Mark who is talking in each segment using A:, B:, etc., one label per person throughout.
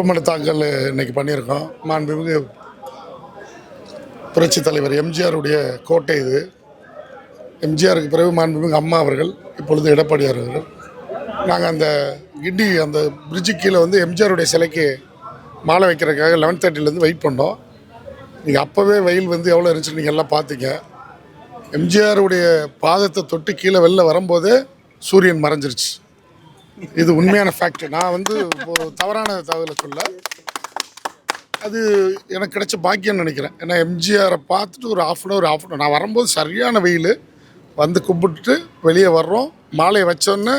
A: வேட்புமனு தாக்கல் இன்னைக்கு பண்ணியிருக்கோம். மாண்புமிகு புரட்சி தலைவர் எம்ஜிஆருடைய கோட்டை இது. எம்ஜிஆருக்கு பிறகு மாண்புமிகு அம்மா அவர்கள், இப்பொழுது எடப்பாடியார் அவர்கள். நாங்கள் அந்த கிண்டி அந்த பிரிட்ஜு கீழே வந்து எம்ஜிஆருடைய சிலைக்கு மாலை வைக்கிறதுக்காக 11:30 வெயிட் பண்ணோம். நீங்கள் அப்போவே வெயில் வந்து எவ்வளோ இருந்துச்சு நீங்கள் எல்லாம் பார்த்தீங்க. எம்ஜிஆருடைய பாதத்தை தொட்டு கீழே வெளில வரும்போதே சூரியன் மறைஞ்சிருச்சு. இது உண்மையான ஃபேக்ட். நான் வந்து தவறான தகவலை சொல்ல, அது எனக்கு கிடைச்ச பாக்கியம்னு நினைக்கிறேன். ஏன்னா எம்ஜிஆரை பார்த்துட்டு ஒரு ஹாஃப் அன் ஹவர் நான் வரும்போது சரியான வெயில் வந்து கும்பிட்டுட்டு வெளியே வர்றோம். மாலையை வச்சோன்னே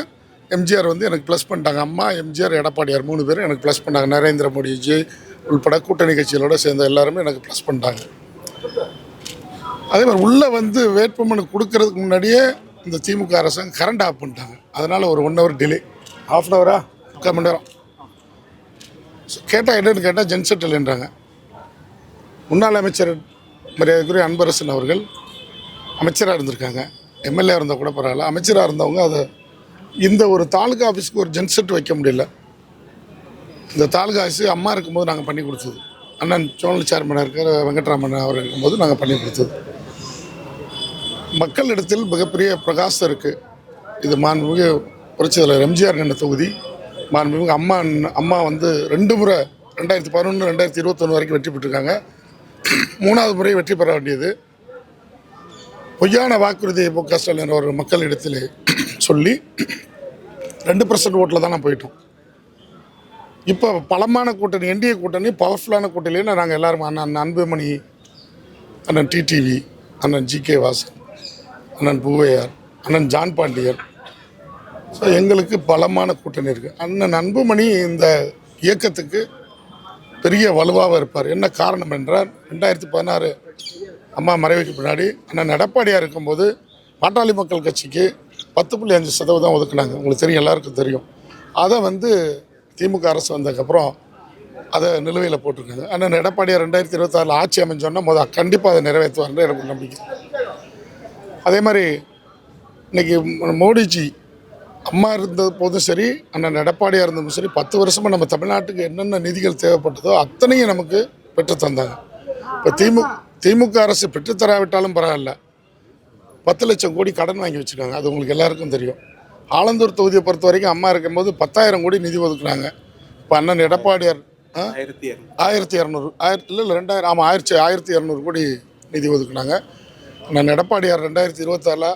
A: எம்ஜிஆர் வந்து எனக்கு ப்ளஸ் பண்ணிட்டாங்க. அம்மா, எம்ஜிஆர், எடப்பாடியார் 3 பேரும் எனக்கு ப்ளஸ் பண்ணாங்க. நரேந்திர மோடிஜி உள்பட கூட்டணி கட்சிகளோடு சேர்ந்த எல்லாருமே எனக்கு ப்ளஸ் பண்ணிட்டாங்க. அதே மாதிரி உள்ளே வந்து வேட்புமனு கொடுக்கறதுக்கு முன்னாடியே இந்த திமுக அரசாங்கம் கரண்ட் ஆஃப் பண்ணிட்டாங்க. அதனால் ஒரு 1 hour delay, half an Howrah 3/4 மணி நேரம் கேட்டால் என்னென்னு கேட்டால் ஜென்செட் இல்லைன்றாங்க. முன்னாள் அமைச்சர் மரியாதைக்குரிய அன்பரசன் அவர்கள் அமைச்சராக இருந்திருக்காங்க. எம்எல்ஏ இருந்தால் கூட பரவாயில்ல. அமைச்சராக இருந்தவங்க அதை இந்த ஒரு தாலுகா ஆஃபீஸுக்கு ஒரு ஜென்செட் வைக்க முடியல. இந்த தாலுகா ஆஃபீஸு அம்மா இருக்கும்போது நாங்கள் பண்ணி கொடுத்தது. அண்ணன் சோனல் சேர்மனாக இருக்கிற வெங்கட்ராமன் அவர் இருக்கும்போது நாங்கள் பண்ணி கொடுத்தது. மக்களிடத்தில் மிகப்பெரிய பிரகாசம் இருக்குது. இது மாண்புமிகு புரட்சி தலைவர் எம்ஜிஆர் நின்ற தொகுதி. மாண்புமிகு அம்மா வந்து 2 முறை 2011, 2021 வரைக்கும் வெற்றி பெற்றிருக்காங்க. 3வது முறை வெற்றி பெற வேண்டியது. பொய்யான வாக்குறுதியை மு.க. ஸ்டாலின் அவர் மக்களிடத்தில் சொல்லி 2% ஓட்டில் தான் நான் போயிட்டோம். இப்போ பலமான கூட்டணி, என்டிஏ கூட்டணி, பவர்ஃபுல்லான கூட்டணியில் நாங்கள் எல்லோரும் அண்ணன் அன்புமணி, அண்ணன் டிடிவி, அண்ணன் ஜி.கே. வாசன், அண்ணன் பூவையார், அண்ணன் ஜான் பாண்டியன். ஸோ எங்களுக்கு பலமான கூட்டணி இருக்குது. அண்ணன் அன்புமணி இந்த இயக்கத்துக்கு பெரிய வலுவாக இருப்பார். என்ன காரணம் என்றால் 2016 அம்மா மறைவுக்கு பின்னாடி அண்ணன் எடப்பாடியாக இருக்கும்போது பாட்டாளி மக்கள் கட்சிக்கு 10.5% ஒதுக்குனாங்க. உங்களுக்கு தெரியும், எல்லாருக்கும் தெரியும். அதை வந்து திமுக அரசு வந்ததுக்கப்புறம் அதை நிலுவையில் போட்டிருக்காங்க. அண்ணன் எடப்பாடியார் 2026 ஆட்சி அமைஞ்சோன்னா கண்டிப்பாக அதை நிறைவேற்றுவார்னு எனக்கு நம்பிக்கை. அதே மாதிரி இன்றைக்கி மோடிஜி அம்மா இருந்த போதும் சரி, அண்ணன் எடப்பாடியாக இருந்ததும் சரி, 10 வருஷமாக நம்ம தமிழ்நாட்டுக்கு என்னென்ன நிதிகள் தேவைப்பட்டதோ அத்தனையும் நமக்கு பெற்று தந்தாங்க. இப்போ திமுக அரசு பெற்றுத்தராவிட்டாலும் பரவாயில்ல, 10 லட்சம் கோடி கடன் வாங்கி வச்சுருக்காங்க. அது உங்களுக்கு எல்லாருக்கும் தெரியும். ஆலந்தூர் தொகுதியை பொறுத்த வரைக்கும் அம்மா இருக்கும்போது 10,000 கோடி நிதி ஒதுக்குனாங்க. இப்போ அண்ணன் எடப்பாடியார் 1200 இல்லை 2000 ஆமாம் 1200 கோடி நிதி ஒதுக்குனாங்க. அண்ணன் எடப்பாடியார் 2024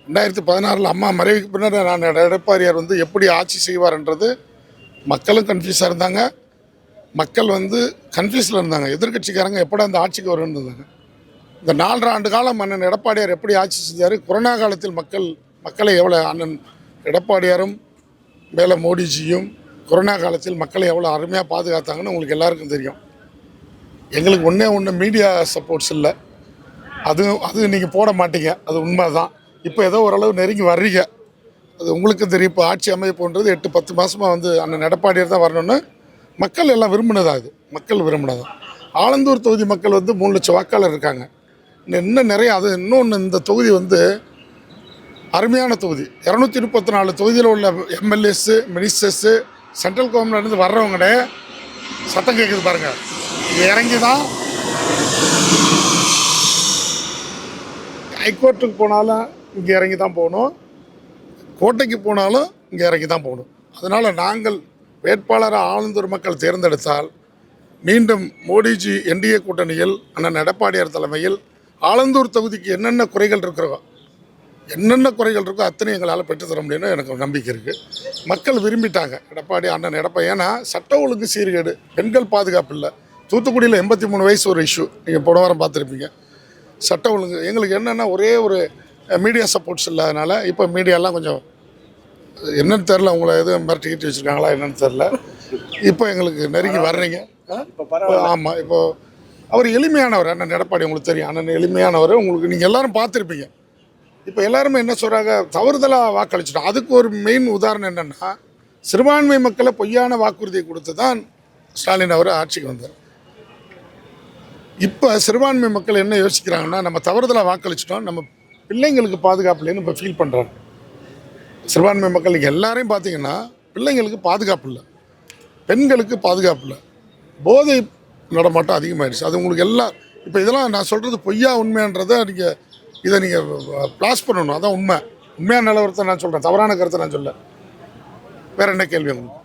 A: 2016 அம்மா மறைவுக்கு பின்னாடி நான் எடப்பாடியார் வந்து எப்படி ஆட்சி செய்வார்ன்றது மக்களும் கன்ஃபியூஸாக இருந்தாங்க. மக்கள் வந்து கன்ஃபியூஸில் இருந்தாங்க. எதிர்கட்சிக்காரங்க எப்படா அந்த ஆட்சிக்கு வரும்னு இருந்தாங்க. இந்த 4.5 ஆண்டு காலம் அண்ணன் எடப்பாடியார் எப்படி ஆட்சி செஞ்சார், கொரோனா காலத்தில் மக்களை எவ்வளோ அண்ணன் எடப்பாடியாரும் மேலே மோடிஜியும் கொரோனா காலத்தில் மக்களை எவ்வளோ அருமையாக பாதுகாத்தாங்கன்னு உங்களுக்கு எல்லாருக்கும் தெரியும். எங்களுக்கு ஒன்று மீடியா சப்போர்ட்ஸ் இல்லை. அது நீங்கள் போட மாட்டீங்க, அது உண்மை தான். இப்போ ஏதோ ஓரளவு நெருங்கி வர்றீங்க, அது உங்களுக்கும் தெரியும். இப்போ ஆட்சி அமைப்புன்றது 8-10 மாதமாக வந்து அண்ணன் எடப்பாடியார் தான் வரணும்னு மக்கள் எல்லாம் விரும்பினதா. அது மக்கள் விரும்பினதான். ஆலந்தூர் தொகுதி மக்கள் வந்து 3 லட்சம் வாக்காளர் இருக்காங்க. இன்னும் நிறைய. அது இன்னொன்று, இந்த தொகுதி வந்து அருமையான தொகுதி. 234 தொகுதியில் உள்ள எம்எல்ஏஸு, மினிஸ்டர்ஸு, சென்ட்ரல் கவர்மெண்ட்லேருந்து வர்றவங்களே சத்தம் கேட்குது பாருங்கள். இங்கே இறங்கி தான் ஹைகோர்ட்டுக்கு போனாலும் இங்கே இறங்கி தான் போகணும், கோட்டைக்கு போனாலும் இங்கே இறங்கி தான் போகணும். அதனால் நாங்கள் வேட்பாளராக ஆலந்தூர் மக்கள் தேர்ந்தெடுத்தால் மீண்டும் மோடிஜி என்டிஏ கூட்டணியில் அண்ணன் எடப்பாடியார் தலைமையில் ஆலந்தூர் தொகுதிக்கு என்னென்ன குறைகள் இருக்கோ அத்தனை எங்களால் பெற்றுத்தர முடியும்னு எனக்கு ஒரு நம்பிக்கை இருக்குது. மக்கள் விரும்பிட்டாங்க அண்ணன் எடப்பாடி. ஏன்னா சட்ட ஒழுங்கு சீர்கேடு, பெண்கள் பாதுகாப்பு இல்லை. தூத்துக்குடியில் 83 வயசு ஒரு இஷ்யூ, நீங்கள் போன வாரம் பார்த்துருப்பீங்க. சட்ட ஒழுங்கு எங்களுக்கு என்னென்னா ஒரே ஒரு மீடியா சப்போர்ட்ஸ் இல்லாதனால இப்போ மீடியாலாம் கொஞ்சம் என்னென்னு தெரில, உங்களை எதுவும் மிரட்டிக்கிட்டு வச்சுருக்காங்களா என்னென்னு தெரில. இப்போ எங்களுக்கு நெருங்கி வர்றீங்க. ஆமாம், இப்போது அவர் எளிமையானவர் அண்ணன் எடப்பாடி, உங்களுக்கு தெரியும். அண்ணன் எளிமையானவர், உங்களுக்கு நீங்கள் எல்லோரும் பார்த்துருப்பீங்க. இப்போ எல்லாருமே என்ன சொல்கிறாங்க, தவறுதலாக வாக்களிச்சிட்டோம். அதுக்கு ஒரு மெயின் உதாரணம் என்னென்னா, சிறுபான்மை மக்களை பொய்யான வாக்குறுதியை கொடுத்து தான் ஸ்டாலின் அவர் ஆட்சிக்கு வந்தார். இப்போ சிறுபான்மை மக்கள் என்ன யோசிக்கிறாங்கன்னா, நம்ம தவறுதலாக வாக்களிச்சிட்டோம், நம்ம பிள்ளைங்களுக்கு பாதுகாப்பு இல்லைன்னு இப்போ ஃபீல் பண்ணுறாங்க. சிறுபான்மை மக்கள் நீங்கள் எல்லாரையும் பார்த்தீங்கன்னா பிள்ளைங்களுக்கு பாதுகாப்பு இல்லை, பெண்களுக்கு பாதுகாப்பு இல்லை. போதை நடமாட்டம் அதிகமாகிடுச்சு. அது உங்களுக்கு எல்லாம் இப்போ இதெல்லாம் நான் சொல்கிறது பொய்யா உண்மைன்றதை இதை நீங்கள் ப்ளாஸ் பண்ணணும். அதான் உண்மையான நிலவரத்தை நான் சொல்கிறேன், தவறான கருத்தை நான் சொல்ல. வேறு என்ன கேள்வி உங்களுக்கு?